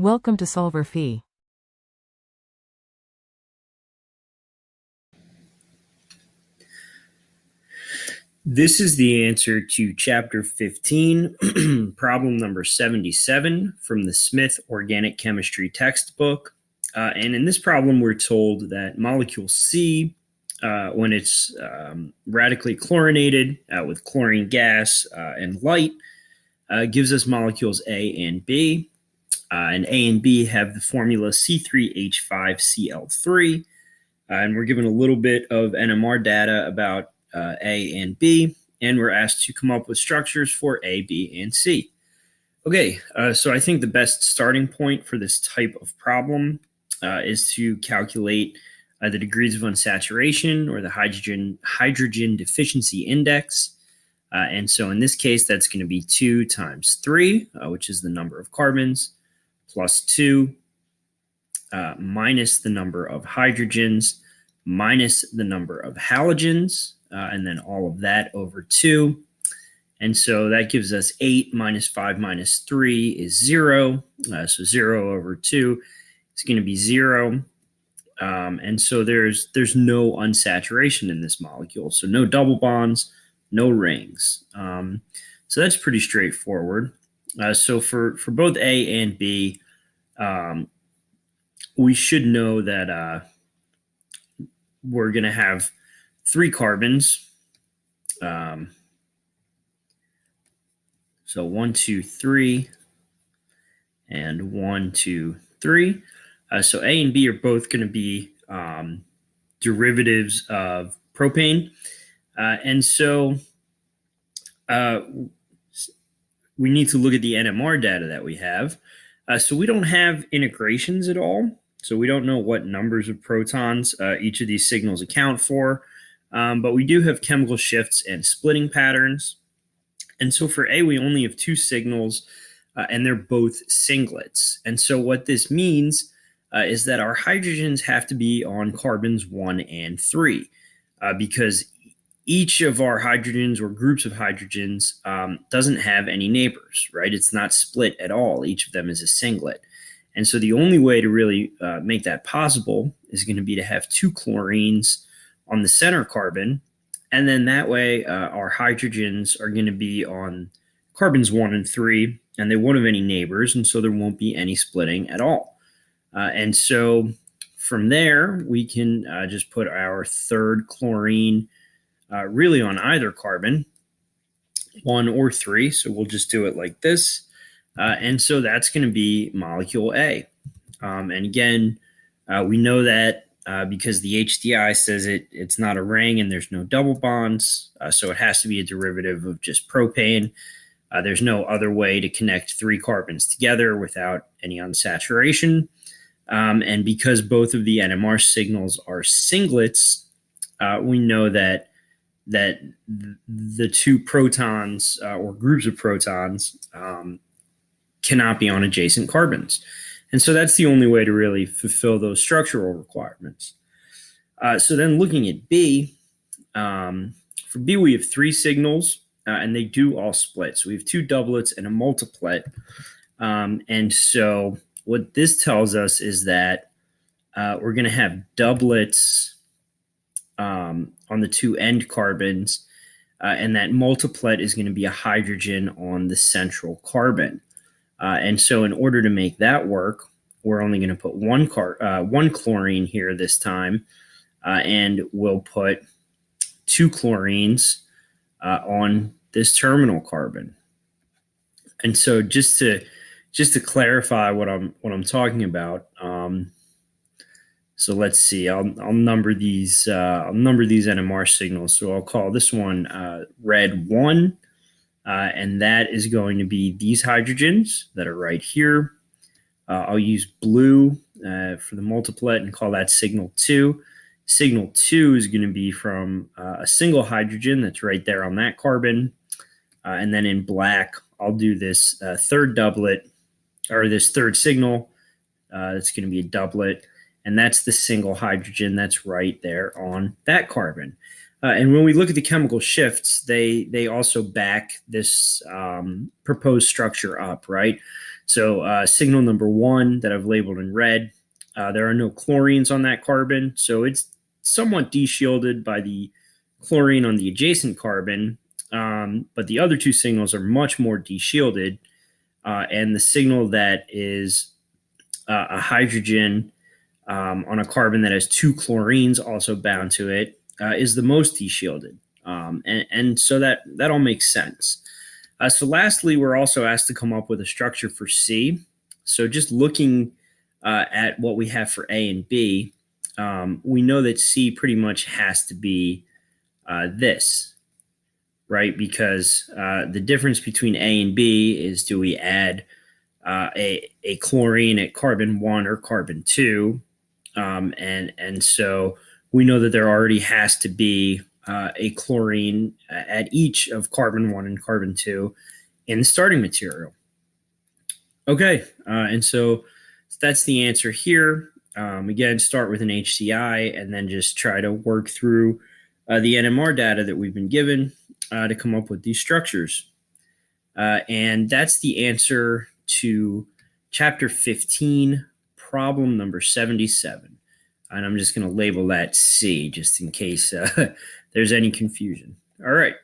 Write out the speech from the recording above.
Welcome to solverfy. This is the answer to Chapter 15, problem number 77 from the Smith Organic Chemistry textbook. And in this problem, we're told that molecule C, when it's radically chlorinated with chlorine gas and light, gives us molecules A and B. And A and B have the formula C3H5Cl3. And we're given a little bit of NMR data about A and B, and we're asked to come up with structures for A, B, and C. Okay, so I think the best starting point for this type of problem is to calculate the degrees of unsaturation, or the hydrogen deficiency index. And so in this case, that's going to be 2 times 3, which is the number of carbons, plus 2, minus the number of hydrogens, minus the number of halogens, and then all of that over 2. And so that gives us 8 minus 5 minus 3 is 0. So 0 over 2 is going to be 0. And so there's no unsaturation in this molecule. So no double bonds, no rings. So that's pretty straightforward. So for both A and B, we should know that we're going to have 3 carbons. So 1, 2, 3, and 1, 2, 3. So A and B are both going to be derivatives of propane. And so we need to look at the NMR data that we have. So we don't have integrations at all. So we don't know what numbers of protons each of these signals account for. But we do have chemical shifts and splitting patterns. And so for A, we only have 2 signals, and they're both singlets. And so what this means is that our hydrogens have to be on carbons 1 and 3, because each of our hydrogens, or groups of hydrogens, doesn't have any neighbors, right? It's not split at all. Each of them is a singlet. And so the only way to really make that possible is going to be to have 2 chlorines on the center carbon. And then that way our hydrogens are going to be on carbons 1 and 3, and they won't have any neighbors. And so there won't be any splitting at all. And so from there, we can just put our third chlorine really on either carbon, 1 or 3. So we'll just do it like this. And so that's going to be molecule A. And again, we know that because the HDI says it's not a ring and there's no double bonds. So it has to be a derivative of just propane. There's no other way to connect 3 carbons together without any unsaturation. And because both of the NMR signals are singlets, we know that the 2 protons or groups of protons cannot be on adjacent carbons. And so that's the only way to really fulfill those structural requirements. So then looking at B, for B we have 3 signals, and they do all split. So we have 2 doublets and a multiplet. And so what this tells us is that we're going to have doublets on the 2 end carbons, and that multiplet is going to be a hydrogen on the central carbon. And so in order to make that work, we're only going to put one chlorine here this time, and we'll put 2 chlorines on this terminal carbon. And so just to clarify what I'm talking about, so let's see. I'll number these. I'll number these NMR signals. So I'll call this one red 1. And that is going to be these hydrogens that are right here. I'll use blue for the multiplet and call that signal 2. Signal 2 is going to be from a single hydrogen that's right there on that carbon. And then in black, I'll do this third doublet, or this third signal. That's going to be a doublet. And that's the single hydrogen that's right there on that carbon. And when we look at the chemical shifts, they also back this proposed structure up, right? So signal number 1 that I've labeled in red, there are no chlorines on that carbon, so it's somewhat deshielded by the chlorine on the adjacent carbon, but the other two signals are much more deshielded, and the signal that is a hydrogen on a carbon that has two chlorines also bound to it is the most deshielded. And so that all makes sense. So lastly, we're also asked to come up with a structure for C. So just looking at what we have for A and B, we know that C pretty much has to be this, right? Because the difference between A and B is, do we add a chlorine at carbon 1 or carbon 2? And so we know that there already has to be a chlorine at each of carbon 1 and carbon 2 in the starting material. Okay, and so that's the answer here. Again, start with an HCI and then just try to work through the NMR data that we've been given to come up with these structures. And that's the answer to chapter 15, problem number 77. And I'm just going to label that C just in case there's any confusion. All right.